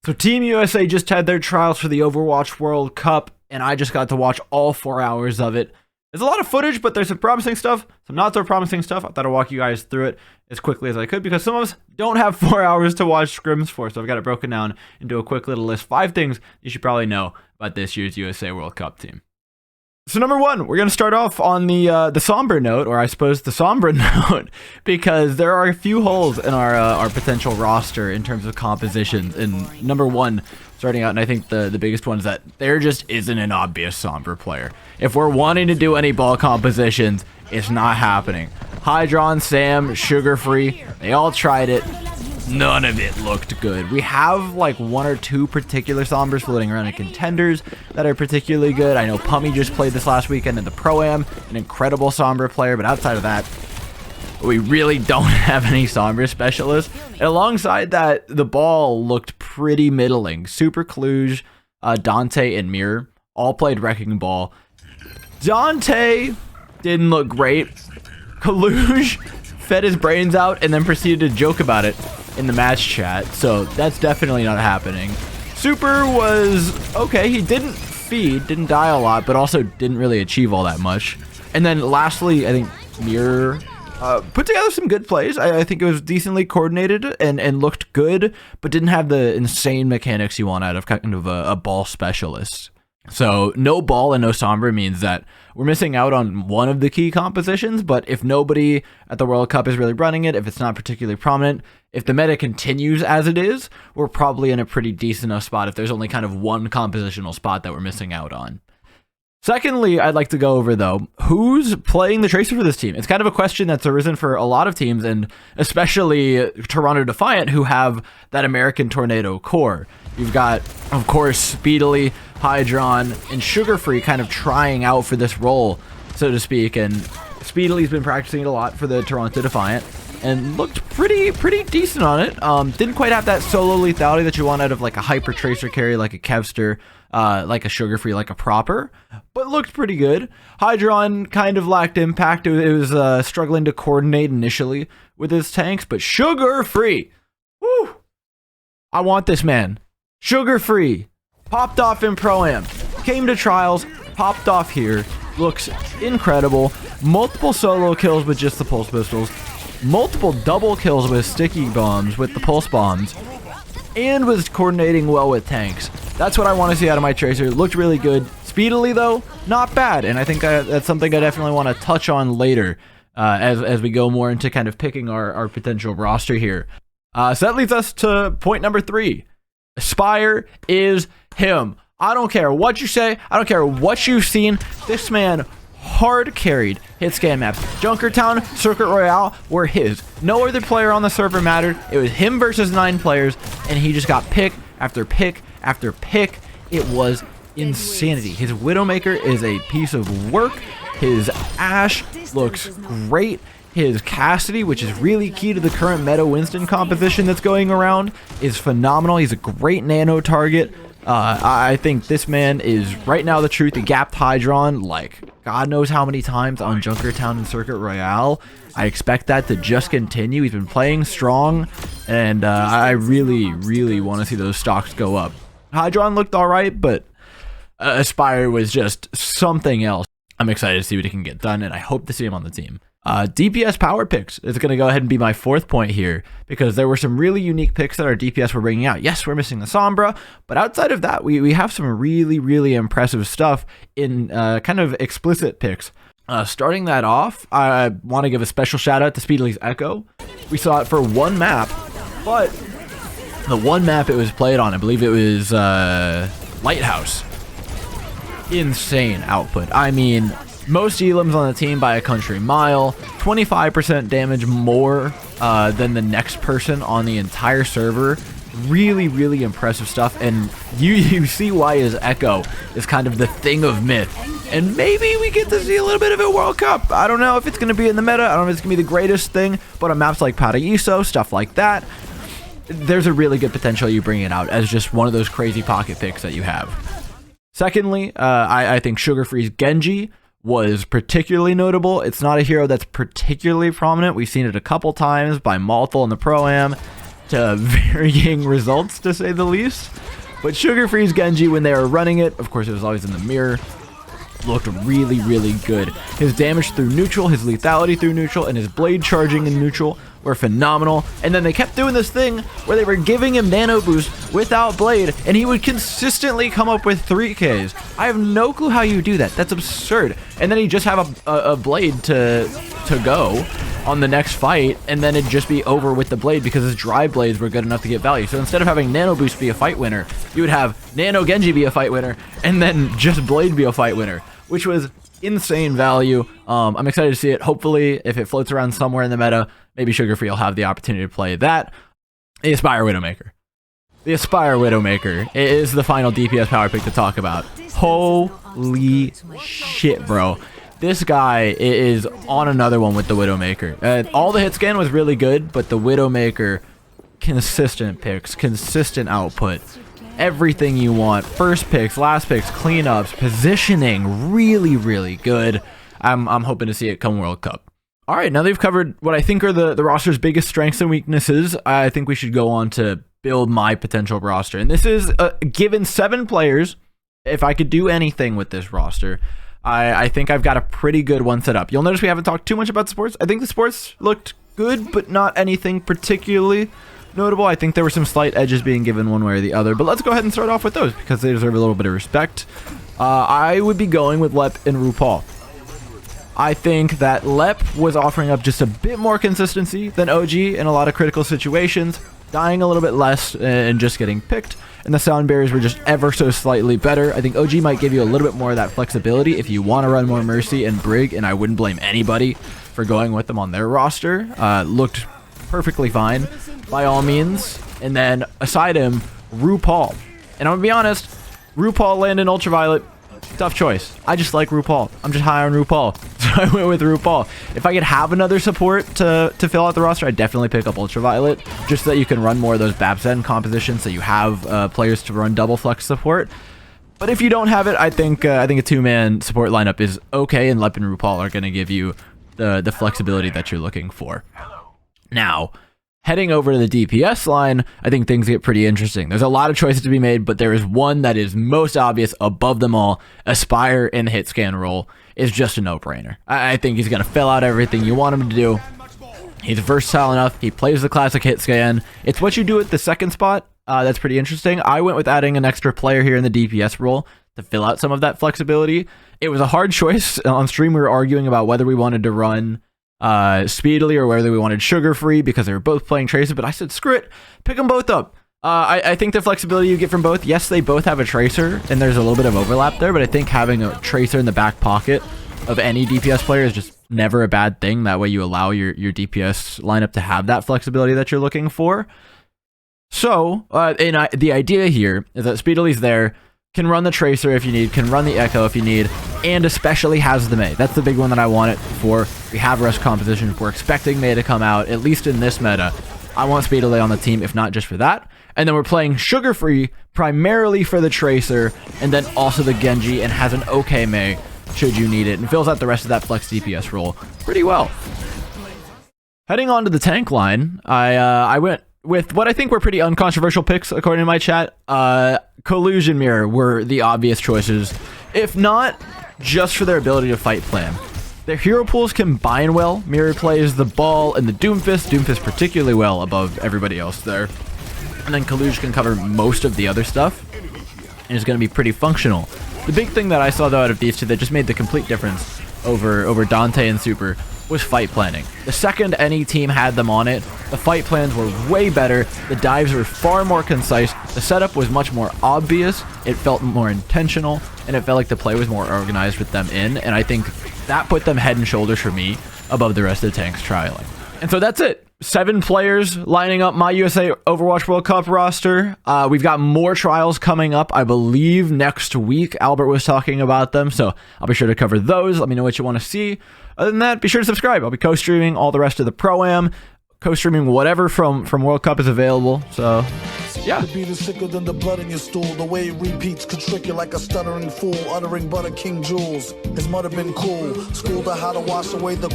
So Team USA just had their trials for the Overwatch World Cup, and I just got to watch all 4 hours of it. There's a lot of footage, but there's some promising stuff, some not so promising stuff. I thought I'd walk you guys through it as quickly as I could because some of us don't have 4 hours to watch scrims for, so I've got it broken down into a quick little list. 5 things you should probably know about this year's USA World Cup team. So number one, we're going to start off on the Sombra note, or I suppose the Sombra note, because there are a few holes in our potential roster in terms of compositions. And number one, starting out, and I think the biggest one is that there just isn't an obvious Sombra player. If we're wanting to do any ball compositions, it's not happening. Hydron, Sam, Sugar Free, they all tried it. None of it looked good. We have like 1 or 2 particular Sombras floating around in contenders that are particularly good. I know Pummy just played this last weekend in the Pro-Am, an incredible Sombra player, but outside of that, we really don't have any Sombra specialists. And alongside that, the ball looked pretty middling. Super Cluj, Dante, and Mirror all played Wrecking Ball. Dante didn't look great. Kaluj fed his brains out and then proceeded to joke about it in the match chat, so that's definitely not happening. Super was okay. He didn't die a lot, but also didn't really achieve all that much. And then lastly, I think Mirror put together some good plays. I think it was decently coordinated and looked good, but didn't have the insane mechanics you want out of kind of a ball specialist. So no ball and no Sombra means that we're missing out on one of the key compositions, but if nobody at the World Cup is really running it, if it's not particularly prominent, if the meta continues as it is, we're probably in a pretty decent enough spot if there's only kind of one compositional spot that we're missing out on. Secondly, I'd like to go over, though, who's playing the Tracer for this team? It's kind of a question that's arisen for a lot of teams, and especially Toronto Defiant, who have that American Tornado core. You've got, of course, Speedily, Hydron, and Sugar Free kind of trying out for this role, so to speak, and Speedily's been practicing it a lot for the Toronto Defiant, and looked pretty decent on it. Didn't quite have that solo lethality that you want out of like a Hyper Tracer carry, like a Kevster, like a Sugar Free, like a Proper, but looked pretty good. Hydron kind of lacked impact. It was struggling to coordinate initially with his tanks, but Sugar Free, woo! I want this man. Sugar Free popped off in Pro-Am, came to trials, popped off here, looks incredible. Multiple solo kills with just the pulse pistols, multiple double kills with sticky bombs with the pulse bombs, and was coordinating well with tanks. That's what I want to see out of my Tracer. Looked really good. Speedily, though, not bad, and I think that's something I definitely want to touch on later as we go more into kind of picking our potential roster here. So that leads us to point number 3. Aspire is him. I don't care what you say. I don't care what you've seen. This man hard carried hitscan maps. Junkertown, Circuit Royale were his. No other player on the server mattered. It was him versus 9 players, and he just got pick after pick after pick. It was insanity. His Widowmaker is a piece of work. His Ashe looks great. His Cassidy, which is really key to the current meta Winston composition that's going around, is phenomenal. He's a great nano target. I think this man is right now the truth. He gapped Hydron like God knows how many times on Junkertown and Circuit Royale. I expect that to just continue. He's been playing strong, and I really want to see those stocks go up. Hydron looked all right, but Aspire was just something else. I'm excited to see what he can get done, and I hope to see him on the team. DPS power picks is going to go ahead and be my 4th point here, because there were some really unique picks that our DPS were bringing out. Yes, we're missing the Sombra, but outside of that, we have some really impressive stuff in kind of explicit picks. Starting that off, I want to give a special shout out to Speedily's Echo. We saw it for one map, but the one map it was played on, I believe it was Lighthouse. Insane output. I mean, most elims on the team by a country mile, 25% damage more than the next person on the entire server. Really impressive stuff, and you see why his Echo is kind of the thing of myth. And maybe we get to see a little bit of a World Cup. I don't know if it's going to be in the meta. I don't know if it's going to be the greatest thing, but on maps like Paraíso, stuff like that, there's a really good potential you bring it out as just one of those crazy pocket picks that you have. Secondly, I think Sugar Free's Genji was particularly notable. It's not a hero that's particularly prominent. We've seen it a couple times by Malthal in the Pro-Am. to varying results, to say the least. But Sugar Free's Genji, when they were running it, of course it was always in the mirror, looked really, really good. His damage through neutral, his lethality through neutral, and his blade charging in neutral were phenomenal. And then they kept doing this thing where they were giving him nano boost without blade, and he would consistently come up with 3Ks. I have no clue how you do that. That's absurd. And then he'd just have a blade to go on the next fight, and then it'd just be over with the blade because his dry blades were good enough to get value. So instead of having nano boost be a fight winner, you would have nano Genji be a fight winner, and then just blade be a fight winner, which was insane value. I'm excited to see it. Hopefully, if it floats around somewhere in the meta, maybe Sugar Free will have the opportunity to play that. The Aspire Widowmaker. The Aspire Widowmaker is the final DPS power pick to talk about. Holy shit, bro. This guy is on another one with the Widowmaker. All the hit scan was really good, but the Widowmaker, consistent picks, consistent output, everything you want. First picks, last picks, cleanups, positioning, really, really good. I'm hoping to see it come World Cup. All right, now they've covered what I think are the roster's biggest strengths and weaknesses. I think we should go on to build my potential roster. And this is given 7 players. If I could do anything with this roster, I think I've got a pretty good one set up. You'll notice we haven't talked too much about sports. I think the sports looked good, but not anything particularly notable. I think there were some slight edges being given one way or the other, but let's go ahead and start off with those because they deserve a little bit of respect. I would be going with Lep and RuPaul. I think that Lep was offering up just a bit more consistency than OG in a lot of critical situations, dying a little bit less and just getting picked. And the sound barriers were just ever so slightly better. I think OG might give you a little bit more of that flexibility if you want to run more Mercy and Brig, and I wouldn't blame anybody for going with them on their roster. Looked perfectly fine by all means. And then aside him, RuPaul. And I'm gonna be honest, RuPaul landed Ultraviolet. Tough choice. I just like RuPaul. I'm just high on RuPaul. So I went with RuPaul. If I could have another support to fill out the roster, I'd definitely pick up Ultraviolet, just so that you can run more of those Babsen compositions, so you have players to run double flex support. But if you don't have it, I think a 2-man support lineup is okay, and Lep and RuPaul are going to give you the flexibility that you're looking for. Now, heading over to the DPS line, I think things get pretty interesting. There's a lot of choices to be made, but there is one that is most obvious above them all. Aspire in the hit scan role is just a no-brainer. I think he's going to fill out everything you want him to do. He's versatile enough. He plays the classic hit scan. It's what you do at the second spot. That's pretty interesting. I went with adding an extra player here in the DPS role to fill out some of that flexibility. It was a hard choice. On stream, we were arguing about whether we wanted to run Speedily or whether we wanted Sugar Free because they were both playing Tracer, but I said screw it, pick them both up. I think the flexibility you get from both, yes, they both have a Tracer and there's a little bit of overlap there, but I think having a Tracer in the back pocket of any DPS player is just never a bad thing. That way you allow your DPS lineup to have that flexibility that you're looking for. So the idea here is that Speedily's there, can run the Tracer if you need, can run the Echo if you need, and especially has the Mei. That's the big one that I want it for. We have rest compositions. We're expecting Mei to come out, at least in this meta. I want Speedily on the team, if not just for that. And then we're playing Sugar Free primarily for the Tracer, and then also the Genji, and has an okay Mei should you need it, and fills out the rest of that flex DPS role pretty well. Heading on to the tank line, I went with what I think were pretty uncontroversial picks according to my chat. Collusion Mirror were the obvious choices, if not just for their ability to fight plan. Their hero pools combine well. Mirror plays the Ball and the Doomfist particularly well above everybody else there. And then Collusion can cover most of the other stuff and is going to be pretty functional. The big thing that I saw though out of these two that just made the complete difference over Dante and Super was fight planning. The second any team had them on it, the fight plans were way better, the dives were far more concise, the setup was much more obvious, it felt more intentional, and it felt like the play was more organized with them in, and I think that put them head and shoulders for me above the rest of the tanks trialing. And so that's it. 7 players lining up my USA Overwatch World Cup roster. We've got more trials coming up, I believe, next week. Albert was talking about them, so I'll be sure to cover those. Let me know what you want to see. Other than that, be sure to subscribe. I'll be co-streaming all the rest of the Pro-Am, co-streaming whatever from World Cup is available. So, yeah. The beat is sicker than the blood in your stool. The way it repeats could trick you like a stuttering fool, uttering butter King Jules. His mother been cool, schooled her how to wash away the